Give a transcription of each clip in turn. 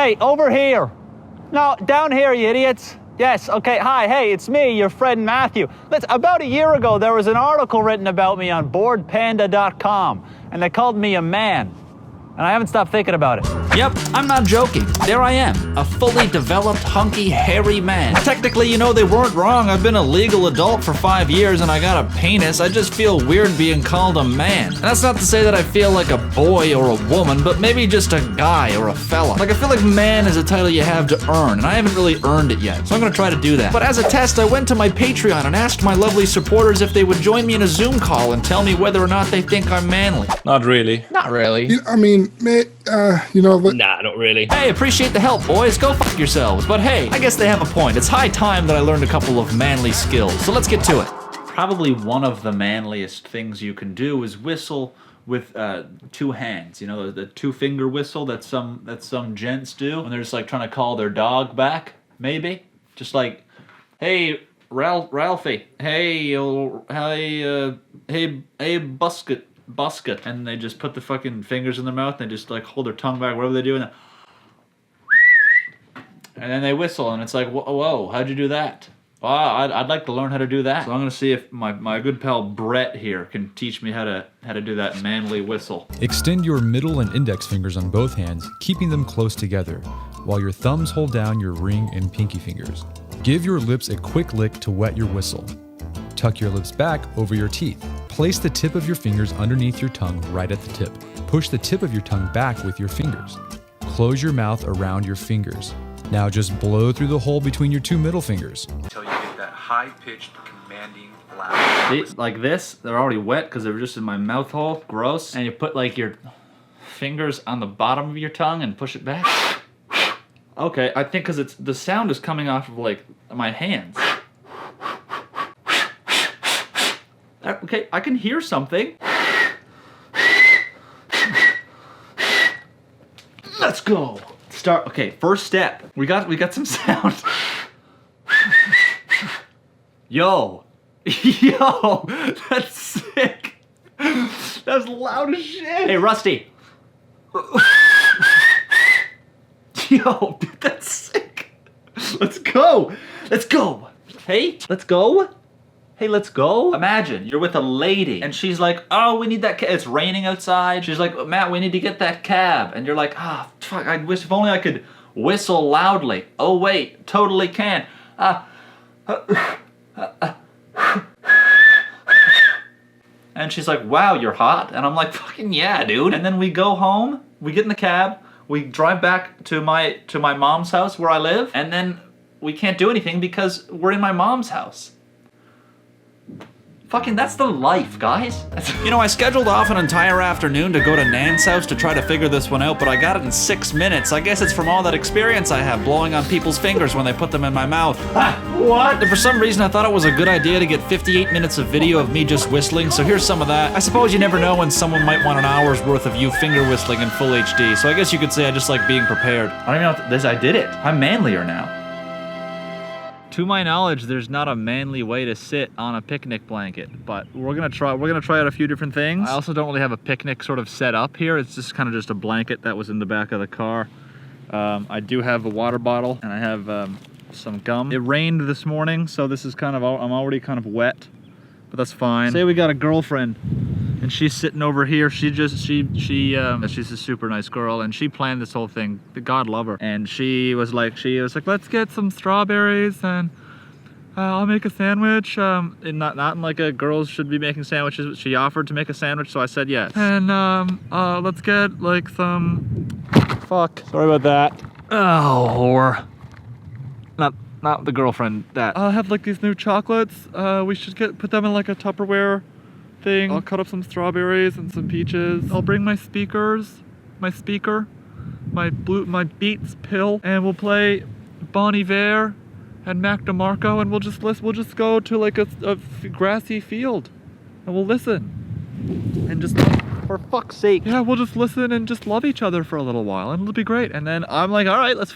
Hey, over here. No, down here, you idiots. Yes, okay, hi, hey, it's me, your friend Matthew. Listen, about a year ago, there was an article written about me on boredpanda.com, and they called me a man. And I haven't stopped thinking about it. Yep, I'm not joking. There I am, a fully developed, hunky, hairy man. Technically, you know, they weren't wrong. I've been a legal adult for 5 years and I got a penis. I just feel weird being called a man. And that's not to say that I feel like a boy or a woman, but maybe just a guy or a fella. Like, I feel like man is a title you have to earn, and I haven't really earned it yet, so I'm gonna try to do that. But as a test, I went to my Patreon and asked my lovely supporters if they would join me in a Zoom call and tell me whether or not they think I'm manly. Not really. Not really. I mean, you know, but Nah, not really. Hey, appreciate the help, boys. Go fuck yourselves. But hey, I guess they have a point. It's high time that I learned a couple of manly skills. So let's get to it. Probably one of the manliest things you can do is whistle with 2 hands. You know, the 2-finger whistle that some gents do when they're just like trying to call their dog back. Maybe just like, hey, Ralphie. Hey, hey, Busket, and they just put the fucking fingers in their mouth and they just like hold their tongue back, whatever they do, and then they whistle, and it's like, whoa, how'd you do that? Well, I'd like to learn how to do that. So I'm gonna see if my good pal Brett here can teach me how to do that manly whistle. Extend your middle and index fingers on both hands, keeping them close together, while your thumbs hold down your ring and pinky fingers. Give your lips a quick lick to wet your whistle. Tuck your lips back over your teeth. Place the tip of your fingers underneath your tongue right at the tip. Push the tip of your tongue back with your fingers. Close your mouth around your fingers. Now just blow through the hole between your 2 middle fingers. Until you get that high-pitched, commanding laugh. See, like this, they're already wet because they're just in my mouth hole. Gross. And you put like your fingers on the bottom of your tongue and push it back. Okay, I think because the sound is coming off of like my hands. Okay, I can hear something. Let's go. Start. Okay, first step. We got some sound. Yo, that's sick. That's loud as shit. Hey, Rusty. Yo, dude, that's sick. Let's go. Let's go. Hey, let's go. Hey, let's go. Imagine you're with a lady and she's like, oh, we need that cab. It's raining outside. She's like, Matt, we need to get that cab. And you're like, ah, oh, fuck, I wish if only I could whistle loudly. Oh, wait, totally can. And she's like, wow, you're hot. And I'm like, fucking yeah, dude. And then we go home, we get in the cab, we drive back to my mom's house where I live, and then we can't do anything because we're in my mom's house. Fucking, that's the life, guys. You know, I scheduled off an entire afternoon to go to Nan's house to try to figure this one out, but I got it in 6 minutes. I guess it's from all that experience I have blowing on people's fingers when they put them in my mouth. What? And for some reason, I thought it was a good idea to get 58 minutes of video of me just whistling, so here's some of that. I suppose you never know when someone might want an hour's worth of you finger whistling in full HD, so I guess you could say I just like being prepared. I don't even know if this, I did it. I'm manlier now. To my knowledge, there's not a manly way to sit on a picnic blanket, but we're gonna try out a few different things. I also don't really have a picnic sort of set up here. It's just kind of just a blanket that was in the back of the car. I do have a water bottle and I have some gum. It rained this morning, so this is kind of, I'm already kind of wet, but that's fine. Say we got a girlfriend and she's sitting over here. She's a super nice girl and she planned this whole thing. God love her. And she was like, let's get some strawberries and I'll make a sandwich. Not in like a girls should be making sandwiches. She offered to make a sandwich, so I said yes. And let's get like some, fuck, sorry about that. Oh, whore. Not the girlfriend, that. I have like these new chocolates. We should put them in like a Tupperware thing. I'll cut up some strawberries and some peaches. I'll bring my speakers, my Beats pill, and we'll play Bon Iver and Mac DeMarco, and we'll just go to like a grassy field and we'll listen and just, for fuck's sake. Yeah, we'll just listen and just love each other for a little while and it'll be great. And then I'm like, all right, let's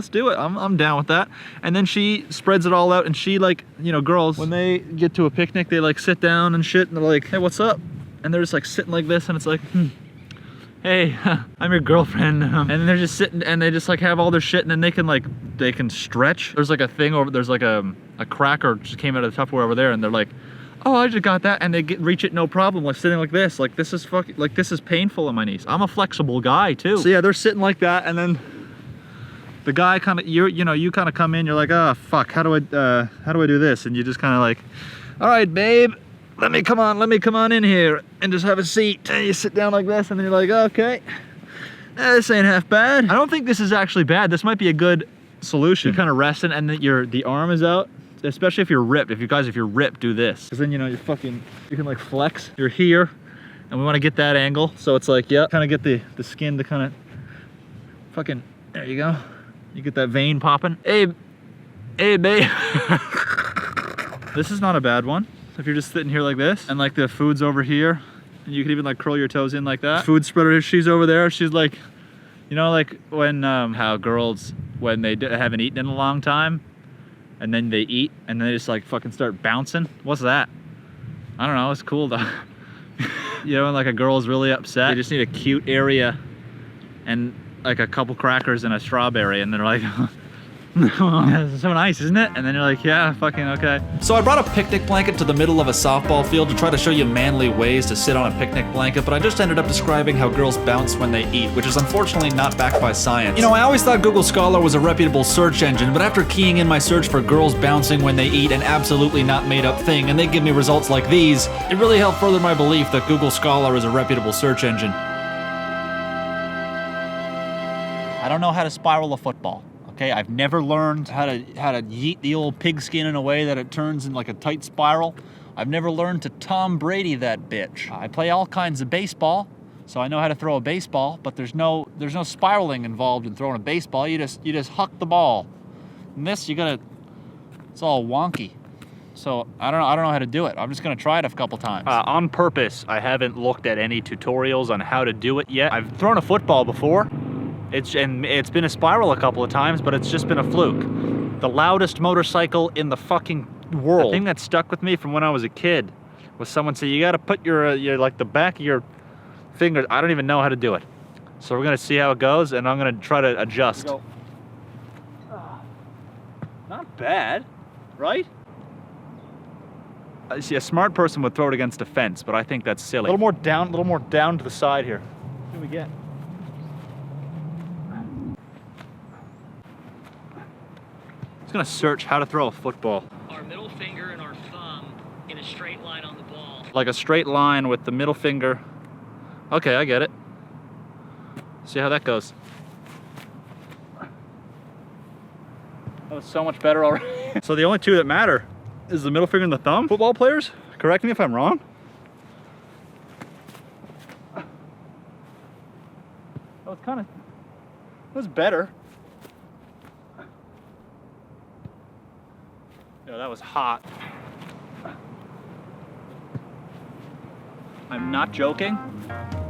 do it. I'm down with that. And then she spreads it all out and she, like, you know, girls, when they get to a picnic, they like sit down and shit and they're like, hey, what's up? And they're just like sitting like this and it's like, hey, I'm your girlfriend. And then they're just sitting and they just like have all their shit and then they can stretch. There's like a thing over, there's like a cracker just came out of the Tupperware over there and they're like, oh, I just got that. And they reach it no problem, like sitting like this. Like this is fucking, like this is painful on my knees. I'm a flexible guy too. So yeah, they're sitting like that and then the guy kind of, you kind of come in, you're like, oh fuck, how do I do this? And you just kind of like, all right, babe, let me come on in here and just have a seat. And you sit down like this and then you're like, okay, this ain't half bad. I don't think this is actually bad. This might be a good solution. You're kind of resting and then the arm is out, especially if you're ripped. If you're ripped, do this. Cause then, you can like flex. You're here and we want to get that angle. So it's like, yeah, kind of get the skin to kind of fucking, there you go. You get that vein popping. Hey, babe. This is not a bad one. If you're just sitting here like this and like the food's over here and you can even like curl your toes in like that. Food spreader, she's over there. She's like, like when, how girls, when they haven't eaten in a long time and then they eat and then they just like fucking start bouncing. What's that? I don't know, it's cool though. When like a girl's really upset, they just need a cute area and like a couple crackers and a strawberry and they're like, that's so nice, isn't it? And then you're like, yeah, fucking okay. So I brought a picnic blanket to the middle of a softball field to try to show you manly ways to sit on a picnic blanket, but I just ended up describing how girls bounce when they eat, which is unfortunately not backed by science. I always thought Google Scholar was a reputable search engine, but after keying in my search for girls bouncing when they eat, an absolutely not made up thing, and they give me results like these, it really helped further my belief that Google Scholar is a reputable search engine. I don't know how to spiral a football. Okay, I've never learned how to yeet the old pigskin in a way that it turns in like a tight spiral. I've never learned to Tom Brady that bitch. I play all kinds of baseball, so I know how to throw a baseball, but there's no spiraling involved in throwing a baseball. You just huck the ball. And this it's all wonky. So I don't know how to do it. I'm just gonna try it a couple times. On purpose, I haven't looked at any tutorials on how to do it yet. I've thrown a football before. It's been a spiral a couple of times, but it's just been a fluke. The loudest motorcycle in the fucking world. The thing that stuck with me from when I was a kid was someone said, you gotta put your like the back of your fingers. I don't even know how to do it. So we're gonna see how it goes and I'm gonna try to adjust. Not bad, right? See, a smart person would throw it against a fence, but I think that's silly. A little more down to the side here. What do we get? Gonna search how to throw a football. Our middle finger and our thumb in a straight line on the ball. Like a straight line with the middle finger. Okay, I get it. See how that goes. That was so much better already. So the only two that matter is the middle finger and the thumb. Football players, correct me if I'm wrong. That was better. Yeah, that was hot. I'm not joking.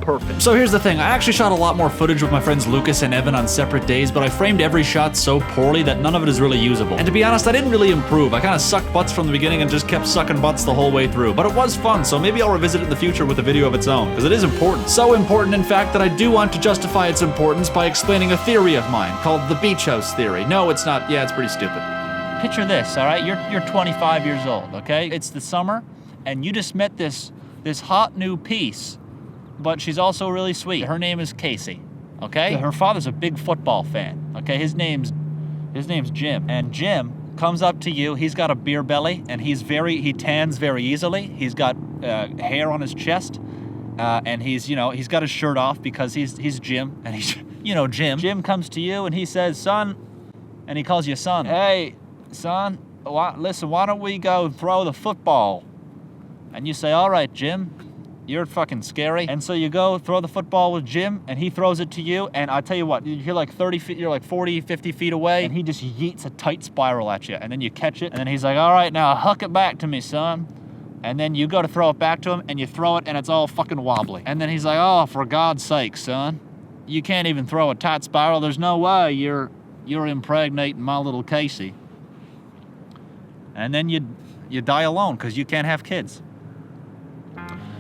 Perfect. So here's the thing, I actually shot a lot more footage with my friends Lucas and Evan on separate days, but I framed every shot so poorly that none of it is really usable. And to be honest, I didn't really improve. I kind of sucked butts from the beginning and just kept sucking butts the whole way through. But it was fun, so maybe I'll revisit it in the future with a video of its own, because it is important. So important, in fact, that I do want to justify its importance by explaining a theory of mine called the beach house theory. No, it's not. Yeah, it's pretty stupid. Picture this, all right? You're 25 years old, okay? It's the summer, and you just met this hot new piece, but she's also really sweet. Her name is Casey, okay? Her father's a big football fan, okay? His name's Jim, and Jim comes up to you. He's got a beer belly, and he tans very easily. He's got hair on his chest, and he's got his shirt off because he's Jim, and he's Jim. Jim comes to you and he says, son, and he calls you son. Hey, son, listen, why don't we go throw the football? And you say, all right, Jim, you're fucking scary. And so you go throw the football with Jim, and he throws it to you, and I tell you what, you're like 30 feet, you're like 40, 50 feet away, and he just yeets a tight spiral at you, and then you catch it, and then he's like, all right, now huck it back to me, son. And then you go to throw it back to him, and you throw it, and it's all fucking wobbly. And then he's like, oh, for God's sake, son, you can't even throw a tight spiral. There's no way you're impregnating my little Casey. And then you die alone, because you can't have kids.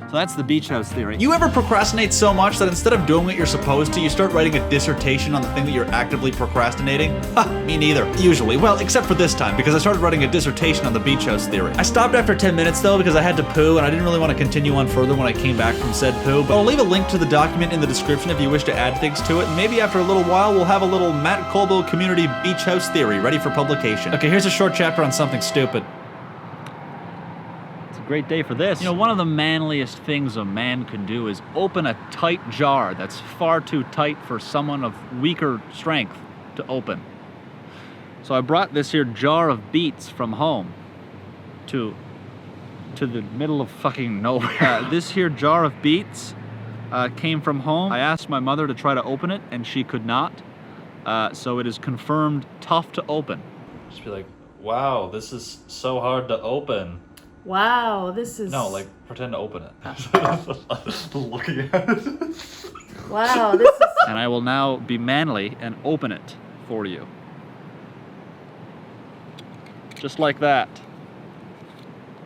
So that's the beach house theory. You ever procrastinate so much that instead of doing what you're supposed to, you start writing a dissertation on the thing that you're actively procrastinating? Ha, me neither. Usually. Well, except for this time, because I started writing a dissertation on the beach house theory. I stopped after 10 minutes though, because I had to poo, and I didn't really want to continue on further when I came back from said poo, but I'll leave a link to the document in the description if you wish to add things to it, and maybe after a little while we'll have a little Matt Colbo community beach house theory ready for publication. Okay, here's a short chapter on something stupid. Great day for this. You know, one of the manliest things a man can do is open a tight jar that's far too tight for someone of weaker strength to open. So I brought this here jar of beets from home to the middle of fucking nowhere. This here jar of beets came from home. I asked my mother to try to open it and she could not. So it is confirmed tough to open. Just be like, wow, this is so hard to open. Wow, this is... No, like, pretend to open it. Looking at it. Wow, this is... And I will now be manly and open it for you. Just like that.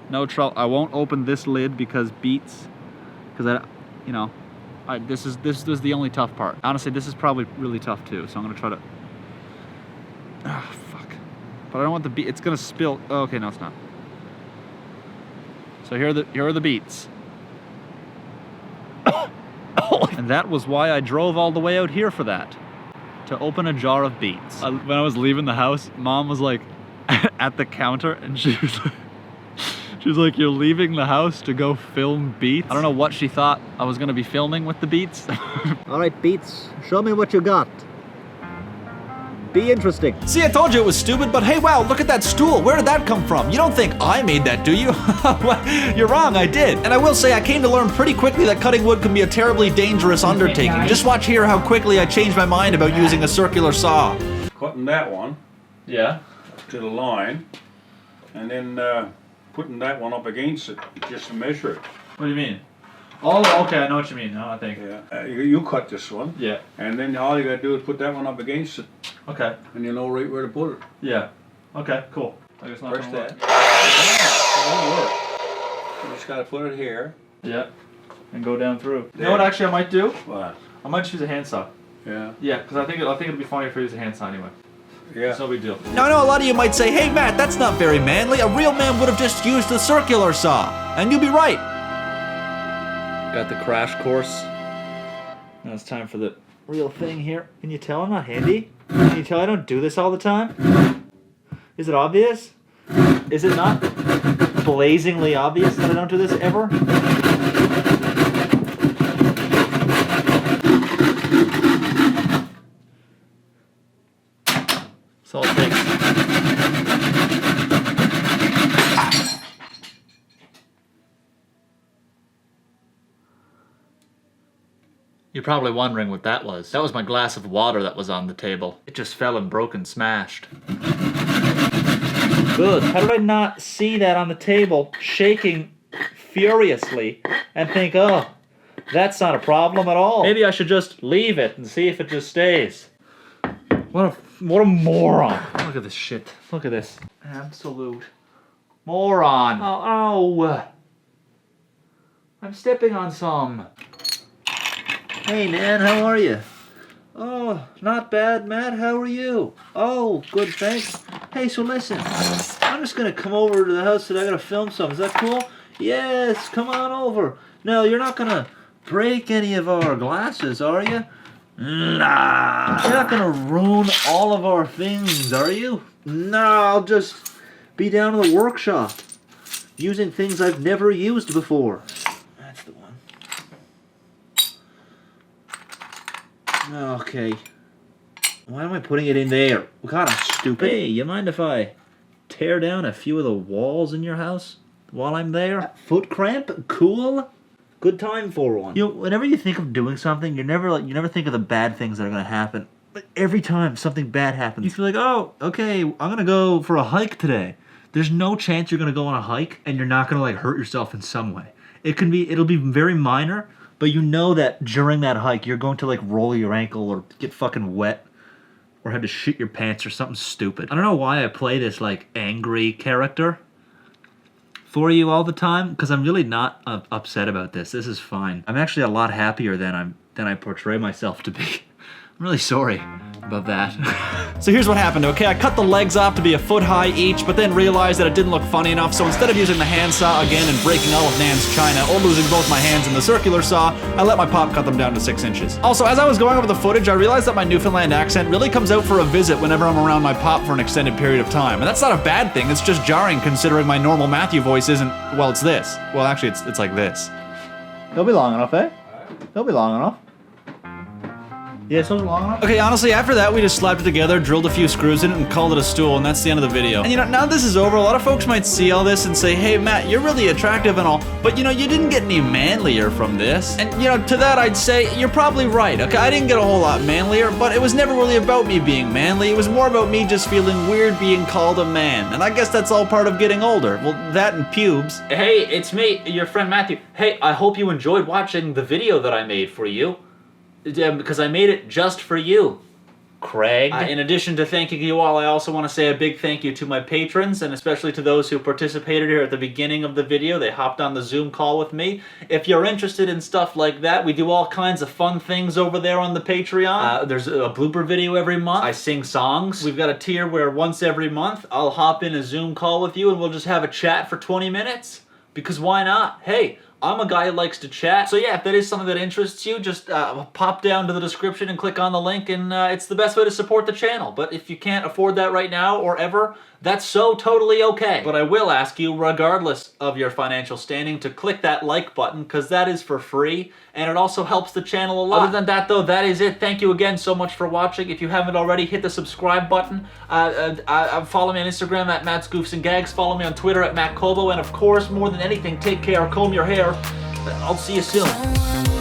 No trouble. I won't open this lid because beets, because this is the only tough part. Honestly, this is probably really tough too. So I'm gonna try to. Ah, fuck. But I don't want the beet. It's gonna spill. Oh, okay, no, it's not. So here are the beets. And that was why I drove all the way out here for that. To open a jar of beets. When I was leaving the house, Mom was like at the counter and she was like, you're leaving the house to go film beets? I don't know what she thought I was gonna be filming with the beets. All right, Beets, show me what you got. Be interesting. See, I told you it was stupid, but hey, wow, look at that stool. Where did that come from? You don't think I made that, do you? You're wrong, I did. And I will say, I came to learn pretty quickly that cutting wood can be a terribly dangerous undertaking. Just watch here how quickly I changed my mind about using a circular saw. Cutting that one Yeah? to the line, and then putting that one up against it just to measure it. What do you mean? Oh, okay, I know what you mean now, I think. Yeah, you cut this one. Yeah. And then all you gotta do is put that one up against it, Okay. and you know right where to put it. Yeah. Okay, cool. I guess not Press gonna that. work. It won't work. You just gotta put it here. Yeah. And go down through. You There. know what actually I might do? What? I might just use a handsaw. Yeah. Yeah, because I think it'd be funny if I use a handsaw anyway. Yeah. It's no big deal. Now I know a lot of you might say, hey Matt, that's not very manly. A real man would have just used the circular saw. And you'd be right. Got the crash course. Now it's time for the real thing here. Can you tell I'm not handy? Can you tell I don't do this all the time? Is it obvious? Is it not blazingly obvious that I don't do this ever? That's all it takes. You're probably wondering what that was. That was my glass of water that was on the table. It just fell and broke and smashed. Good. How did I not see that on the table, shaking furiously, and think, oh, that's not a problem at all. Maybe I should just leave it and see if it just stays. What a moron. Look at this shit. Look at this. Absolute moron. Oh. I'm stepping on some. Hey man, how are you? Oh, not bad, Matt. How are you? Oh, good, thanks. Hey, so listen, I'm just gonna come over to the house and I gotta film some. Is that cool? Yes, come on over. No, you're not gonna break any of our glasses, are you? Nah. You're not gonna ruin all of our things, are you? Nah, I'll just be down in the workshop using things I've never used before. That's the one. Okay. Why am I putting it in there? God, I'm stupid. Hey, you mind if I tear down a few of the walls in your house while I'm there? Foot cramp? Cool. Good time for one. You know, whenever you think of doing something, you never think of the bad things that are gonna happen. But every time something bad happens, you feel like, oh, okay, I'm gonna go for a hike today. There's no chance you're gonna go on a hike and you're not gonna like hurt yourself in some way. It'll be very minor, but you know that during that hike you're going to like roll your ankle or get fucking wet or have to shit your pants or something stupid. I don't know why I play this like angry character. for you all the time, because I'm really not upset about this. This is fine. I'm actually a lot happier than I portray myself to be. I'm really sorry about that. So here's what happened, okay? I cut the legs off to be a foot high each, but then realized that it didn't look funny enough, so instead of using the handsaw again and breaking all of Nan's china, or losing both my hands in the circular saw, I let my pop cut them down to 6 inches. Also, as I was going over the footage, I realized that my Newfoundland accent really comes out for a visit whenever I'm around my pop for an extended period of time. And that's not a bad thing, it's just jarring considering my normal Matthew voice isn't, well, it's this. Well, actually, it's like this. It'll be long enough, eh? It'll be long enough. Yeah, so long enough. Okay, honestly, after that, we just slapped it together, drilled a few screws in it, and called it a stool, and that's the end of the video. And you know, now this is over, a lot of folks might see all this and say, hey, Matt, you're really attractive and all, but you know, you didn't get any manlier from this. And you know, to that I'd say, you're probably right, okay? I didn't get a whole lot manlier, but it was never really about me being manly. It was more about me just feeling weird being called a man. And I guess that's all part of getting older. Well, that and pubes. Hey, it's me, your friend Matthew. Hey, I hope you enjoyed watching the video that I made for you. Because I made it just for you, Craig. In addition to thanking you all, I also want to say a big thank you to my patrons, and especially to those who participated here at the beginning of the video. They hopped on the Zoom call with me. If you're interested in stuff like that, we do all kinds of fun things over there on the Patreon. There's a blooper video every month. I sing songs. We've got a tier where once every month, I'll hop in a Zoom call with you and we'll just have a chat for 20 minutes. Because why not? Hey, I'm a guy who likes to chat. So yeah, if that is something that interests you, just pop down to the description and click on the link, and it's the best way to support the channel. But if you can't afford that right now or ever, that's so totally okay. But I will ask you, regardless of your financial standing, to click that like button, because that is for free, and it also helps the channel a lot. Other than that though, that is it. Thank you again so much for watching. If you haven't already, hit the subscribe button. Follow me on Instagram at Matt's Goofs and Gags. Follow me on Twitter at Matt Colbo. And of course, more than anything, take care, comb your hair. I'll see you soon.